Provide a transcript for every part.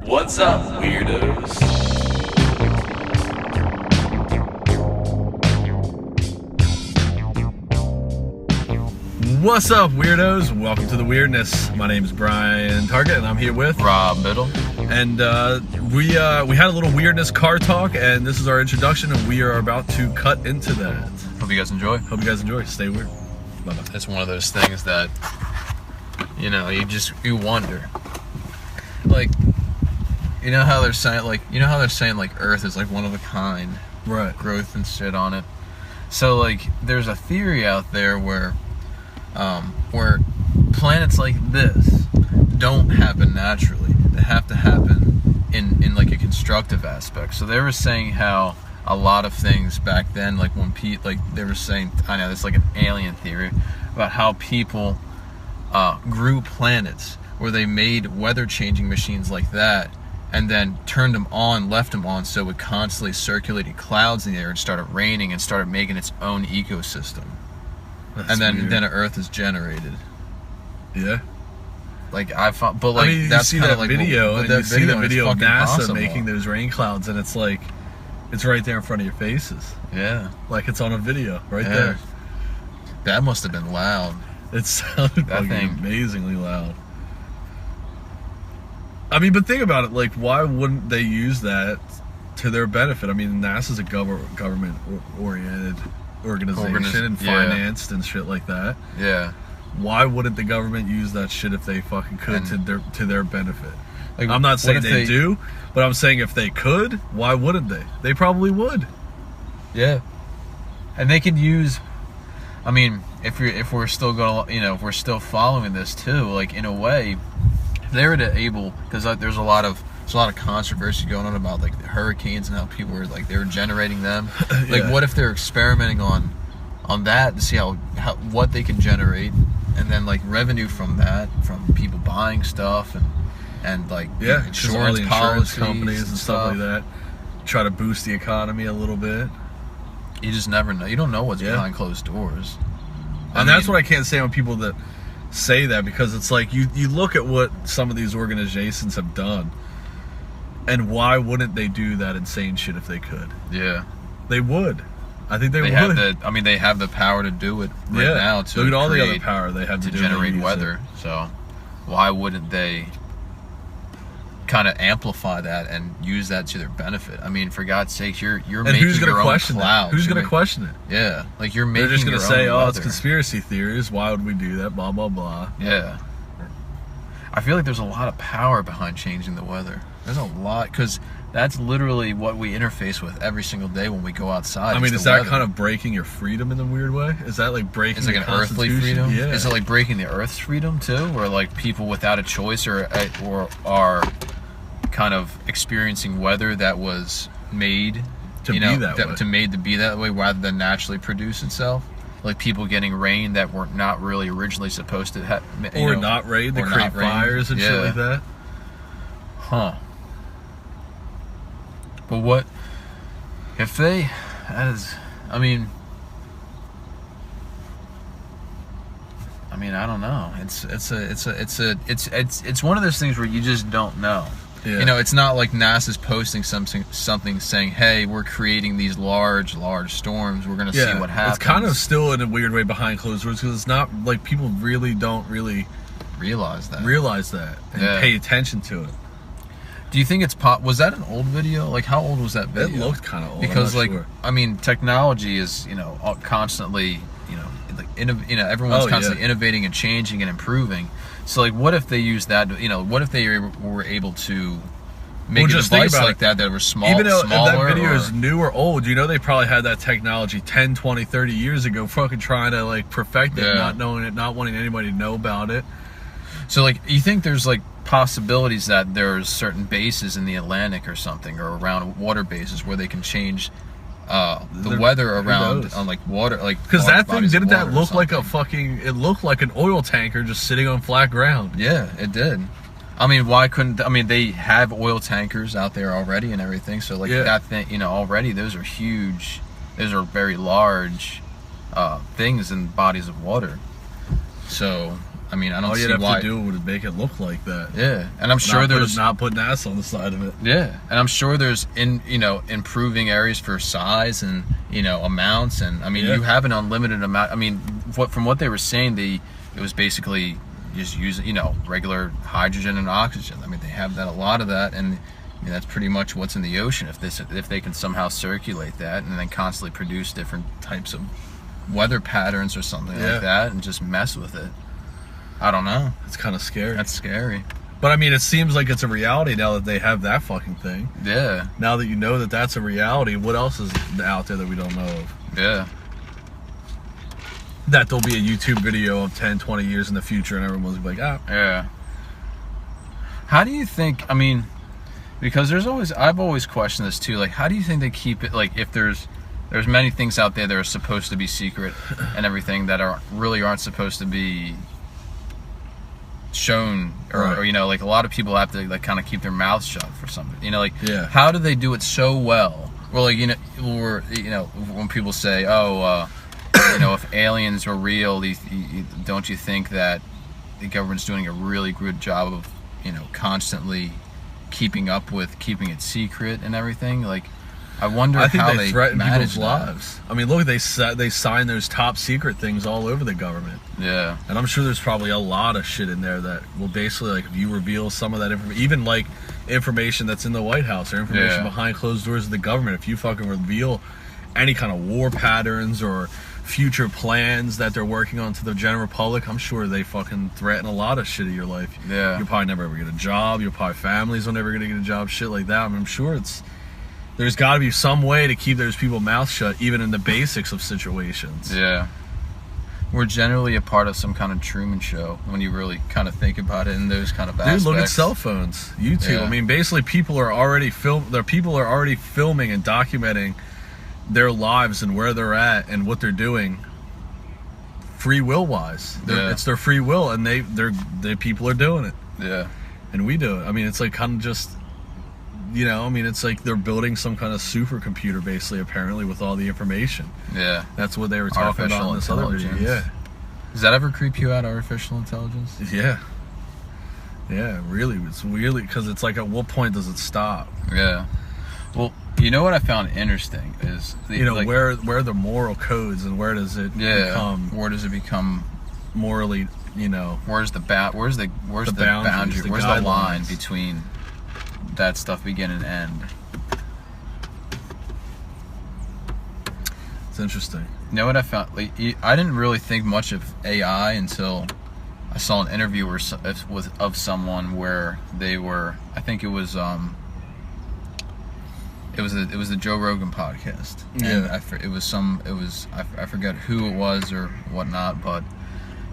What's up, weirdos? What's up, weirdos? Welcome to the Weirdness. My name is Brian Target, and I'm here with Rob Middle. And we had a little weirdness car talk, and this is our introduction, and we are about to cut into that. Hope you guys enjoy. Hope you guys enjoy. Stay weird. Bye-bye. It's one of those things that, you wonder. Like, you know how they're saying, Earth is like one of a kind. Right. Growth and shit on it. So, like, there's a theory out there where planets like this don't happen naturally. They have to happen in like a constructive aspect. So they were saying how a lot of things back then, like when they were saying, I know it's like an alien theory about how people grew planets where they made weather changing machines like that and then turned them on, left them on, so it constantly circulated clouds in the air and started raining and started making its own ecosystem. That's and weird. then Earth is generated. Yeah. Like I thought, but like I mean, that's you see kind that of like video, with and that you see the it's video of fucking NASA possible. making those rain clouds, and it's like, it's right there in front of your faces. Yeah. Like it's on a video right Yeah. there. That must have been loud. It sounded That fucking thing. amazingly loud. I mean, but think about it. Like, why wouldn't they use that to their benefit? I mean, NASA's a government-oriented organization and yeah. financed and shit like that. Yeah. Why wouldn't the government use that shit if they fucking could to their benefit? Like, I'm not what saying if they do, but I'm saying if they could, why wouldn't they? They probably would. Yeah. And they could use. I mean, if we're still going, if we're still following this too, like in a way, if they were to able, because there's a lot of controversy going on about like the hurricanes and how people were like they were generating them. Like, Yeah. what if they're experimenting on that to see how what they can generate, and then like revenue from that, from people buying stuff and like Yeah, 'cause all insurance the insurance policies companies and stuff like that try to boost the economy a little bit. You just never know. You don't know what's Yeah. behind closed doors. And that's what I can't say on people that say that, because it's like you look at what some of these organizations have done, and why wouldn't they do that insane shit if they could? Yeah. They would. I think they would. They have the power to do it right now to look at all the other create, power they have to to do generate use weather. So why wouldn't they kind of amplify that and use that to their benefit? I mean, for God's sake, you're And making who's going your to own question clouds. that? Who's You're going to question it? Yeah, like you're making. They're just going to say, "Oh, it's weather. conspiracy theories. Why would we do that?" Blah blah blah. Yeah. I feel like there's a lot of power behind changing the weather. There's a lot, because that's literally what we interface with every single day when we go outside. I mean, is the that weather. kind of breaking your freedom in a weird way? Is that like breaking? Is it like the an earthly Constitution? freedom? Yeah. Is it like breaking the Earth's freedom too, where like people without a choice or are kind of experiencing weather that was made To be that way. rather than naturally produce itself? Like people getting rain that were not really originally supposed to have, Or not rain to create fires and shit like that. Huh. But what if they? That is. I mean, I don't know. It's one of those things where you just don't know. Yeah. It's not like NASA's posting something saying, "Hey, we're creating these large storms. We're going to see what happens." It's kind of still in a weird way behind closed doors, because it's not like people really don't realize that and pay attention to it. Do you think it's was that an old video? Like, how old was that video? It looked kind of old. Because I'm not sure. I mean, technology is constantly everyone's constantly innovating and changing and improving. So like, what if they use that? What if they were able to make a device like that was small, even though if smaller? that video is new or old, they probably had that technology 10, 20, 30 years ago, fucking trying to like perfect it, not knowing it, not wanting anybody to know about it. So like, you think there's like possibilities that there's certain bases in the Atlantic or something, or around water bases, where they can change the weather around on like water, like, because that thing didn't that look like a fucking? It looked like an oil tanker just sitting on flat ground. Yeah, it did. I mean, why couldn't? I mean, they have oil tankers out there already and everything. So like that thing, already those are huge. Those are very large things in bodies of water. So I mean, I don't All see you'd have why. to do would make it look like that. Yeah, and I'm sure there's not putting ass on the side of it. Yeah, and I'm sure there's improving areas for size and amounts, and I mean you have an unlimited amount. I mean, from what they were saying, it was basically just using regular hydrogen and oxygen. I mean, they have a lot of that, and that's pretty much what's in the ocean. If they can somehow circulate that and then constantly produce different types of weather patterns or something like that, and just mess with it. I don't know. It's kind of scary. That's scary. But I mean, it seems like it's a reality now that they have that fucking thing. Yeah. Now that you know that that's a reality, what else is out there that we don't know of? Yeah. That there'll be a YouTube video of 10, 20 years in the future and everyone's gonna be like, Yeah. How do you think, I mean, because I've always questioned this too, like, how do you think they keep it, like, if there's many things out there that are supposed to be secret and everything that aren't supposed to be shown, or like a lot of people have to like kind of keep their mouths shut for something, how do they do it so well? Well, like, when people say, if aliens were real, don't you think that the government's doing a really good job of constantly keeping it secret and everything? Like, I wonder how they threaten manage people's lives. I mean, look, they sign those top secret things all over the government. Yeah. And I'm sure there's probably a lot of shit in there that will basically, like, if you reveal some of that information, even like information that's in the White House or information behind closed doors of the government, if you fucking reveal any kind of war patterns or future plans that they're working on to the general public, I'm sure they fucking threaten a lot of shit in your life. Yeah. You'll probably never ever get a job. Your probably families will never gonna get a job. Shit like that. I mean, I'm sure there's got to be some way to keep those people's mouths shut, even in the basics of situations. Yeah. We're generally a part of some kind of Truman Show when you really kind of think about it in those kind of aspects. Dude, look at cell phones, YouTube. Yeah. I mean, basically, people are already filming and documenting their lives and where they're at and what they're doing, free will wise. It's their free will, and they people are doing it. Yeah. And we do it. I mean, it's like kind of just. It's like they're building some kind of supercomputer, basically, apparently, with all the information. Yeah. That's what they were talking about in this other video. Yeah. Does that ever creep you out, artificial intelligence? Yeah. Yeah, really. It's really, because it's like, at what point does it stop? Yeah. Well, you know what I found interesting is... where are the moral codes and where does it become... Where does it become... morally, Where's the boundary? Where's the line between... that stuff begin and end? It's interesting. You know what I found? Like, I didn't really think much of AI until I saw an interview of someone where they were. I think it was the Joe Rogan podcast. Yeah. And I forget who it was or whatnot, but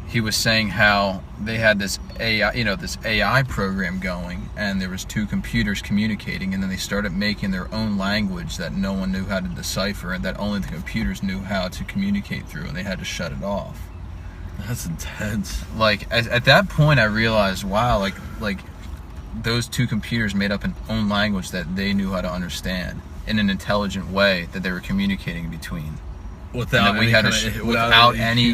he was saying how they had this AI program going, and there was two computers communicating, and then they started making their own language that no one knew how to decipher, and that only the computers knew how to communicate through, and they had to shut it off. That's intense. Like, at that point, I realized, wow, like those two computers made up an own language that they knew how to understand in an intelligent way that they were communicating betwin. Without any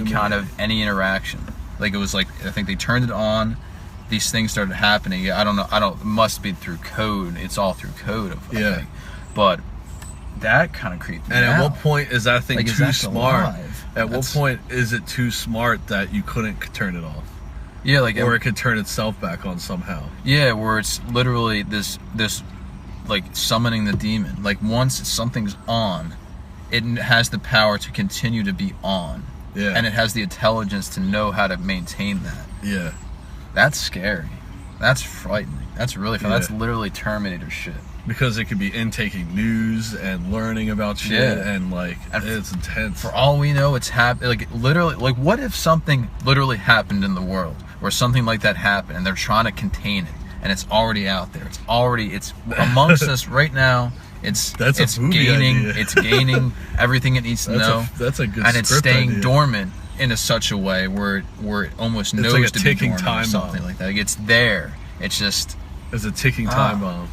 interaction. Like, it was like, I think they turned it on, these things started happening. I don't know, it must be through code. It's all through code, I think. But that kind of creeped me out. And at what point is that thing too smart? Alive? At what point is it too smart that you couldn't turn it off? Yeah, like, or it could turn itself back on somehow. Yeah, where it's literally this like summoning the demon. Like, once something's on, it has the power to continue to be on. Yeah. And it has the intelligence to know how to maintain that. Yeah. That's scary. That's frightening. That's really fun. Yeah. That's literally Terminator shit. Because it could be intaking news and learning about shit, and like, it's intense. For all we know, it's happening. Like, literally, like, what if something literally happened in the world where something like that happened and they're trying to contain it, and it's already out there. It's amongst us right now. It's gaining idea. It's gaining everything it needs to know. That's a good. And it's staying idea. dormant in such a way where it almost knows like a to be ticking dormant time or something bomb. like that. Like, it's there. It's just. It's a ticking time bomb.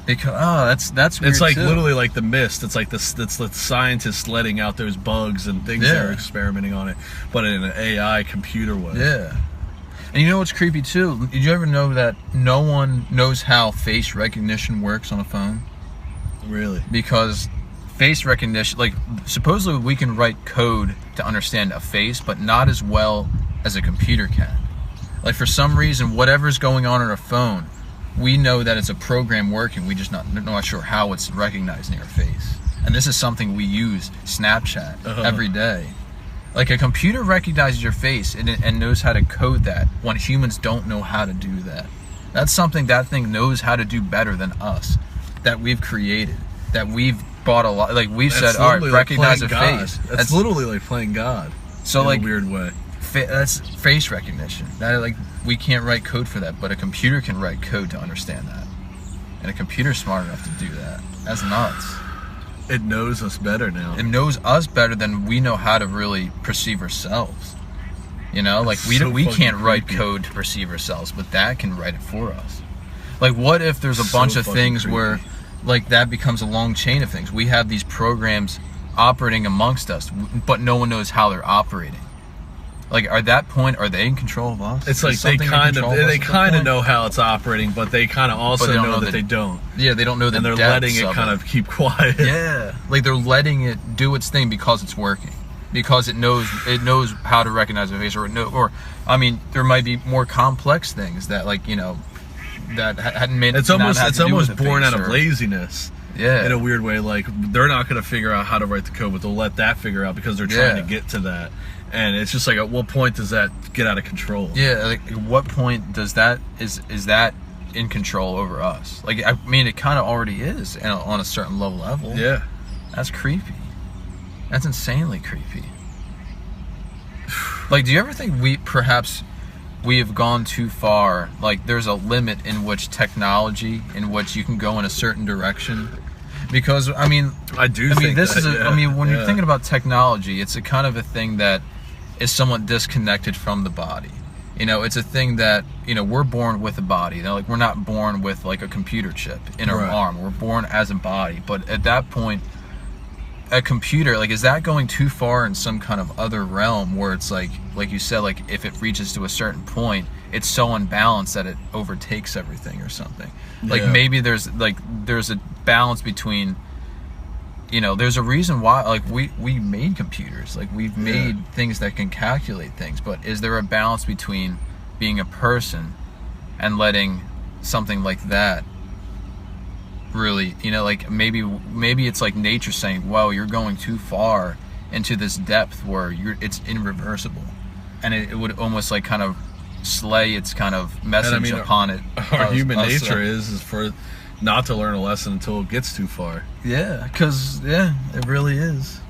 Because that's weird. It's like too. Literally like the mist. It's like the scientists letting out those bugs and things that are experimenting on it, but in an AI computer way. Yeah. And you know what's creepy too? Did you ever know that no one knows how face recognition works on a phone? Really? Because face recognition, like, supposedly we can write code to understand a face, but not as well as a computer can. Like, for some reason, whatever's going on a phone, we know that it's a program working. We just not sure how it's recognizing our face. And this is something we use Snapchat every day. Like, a computer recognizes your face and knows how to code that when humans don't know how to do that. That's something that thing knows how to do better than us, that we've created, that we've bought a lot. Like, we've said, all right, recognize a face. That's literally like playing God. So, in like, a weird way. That's face recognition. That, like, we can't write code for that, but a computer can write code to understand that. And a computer's smart enough to do that. That's nuts. It knows us better now. It knows us better than we know how to really perceive ourselves. You know, like, we can't write code to perceive ourselves, but that can write it for us. Like, what if there's a bunch of things where, like, that becomes a long chain of things? We have these programs operating amongst us, but no one knows how they're operating. Like, at that point, are they in control of us? It's like they kind of know how it's operating, but they kind of also know that they don't. Yeah, they don't know the and they're letting it kind of keep quiet. Yeah, like, they're letting it do its thing because it's working, because it knows how to recognize a face, or I mean, there might be more complex things that, like, you know, that hadn't made. It's almost born out of laziness. Yeah, in a weird way. Like, they're not going to figure out how to write the code, but they'll let that figure out because they're trying to get to that. And it's just like, at what point does that get out of control? Yeah, like, at what point does that is that in control over us? Like, I mean, it kind of already is on a certain low level. Yeah, that's creepy. That's insanely creepy. Like, do you ever think perhaps we have gone too far? Like, there's a limit in which technology, in which you can go in a certain direction. Because, I mean, I mean, when you're thinking about technology, it's a kind of a thing that is somewhat disconnected from the body. You know, it's a thing that, you know, we're born with a body. You know, like, we're not born with, like, a computer chip in our arm. We're born as a body. But at that point, a computer, like, is that going too far in some kind of other realm where it's like you said, like, if it reaches to a certain point, it's so unbalanced that it overtakes everything or something. Like, maybe there's a balance between, you know, there's a reason why, like, we made computers, like, we've made things that can calculate things, but is there a balance between being a person and letting something like that really, you know, like, maybe it's like nature saying, "Whoa, you're going too far into this depth where it's irreversible," and it would almost, like, kind of slay its kind of message upon it. Our human nature is for not to learn a lesson until it gets too far. Yeah, because it really is.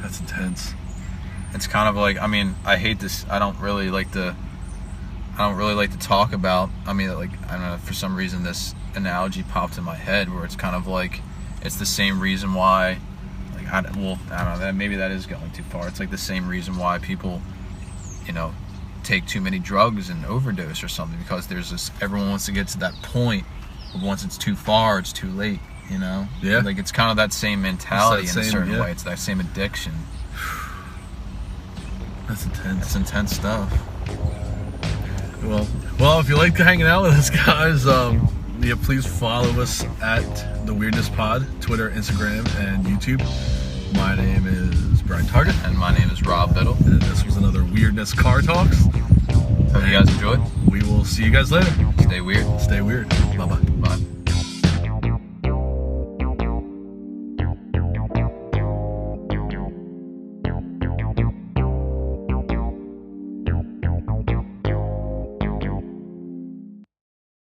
That's intense. It's kind of like, I mean, I hate this. I don't really like to talk about. I mean, like, I don't know, for some reason this analogy popped in my head where it's kind of like, it's the same reason why, like, I don't know, that maybe that is going too far. It's like the same reason why people, you know, take too many drugs and overdose or something, because there's this, everyone wants to get to that point, but once it's too far, it's too late, you know? Yeah. Like, it's kind of that same mentality in a certain way. It's that same addiction. That's intense. That's intense stuff. Well, if you like hanging out with us, guys, please follow us at The Weirdness Pod, Twitter, Instagram, and YouTube. My name is Brian Target. And my name is Rob Biddle. And this was another Weirdness Car Talks. Hope you guys enjoyed. We will see you guys later. Stay weird. Stay weird. Bye-bye. Bye.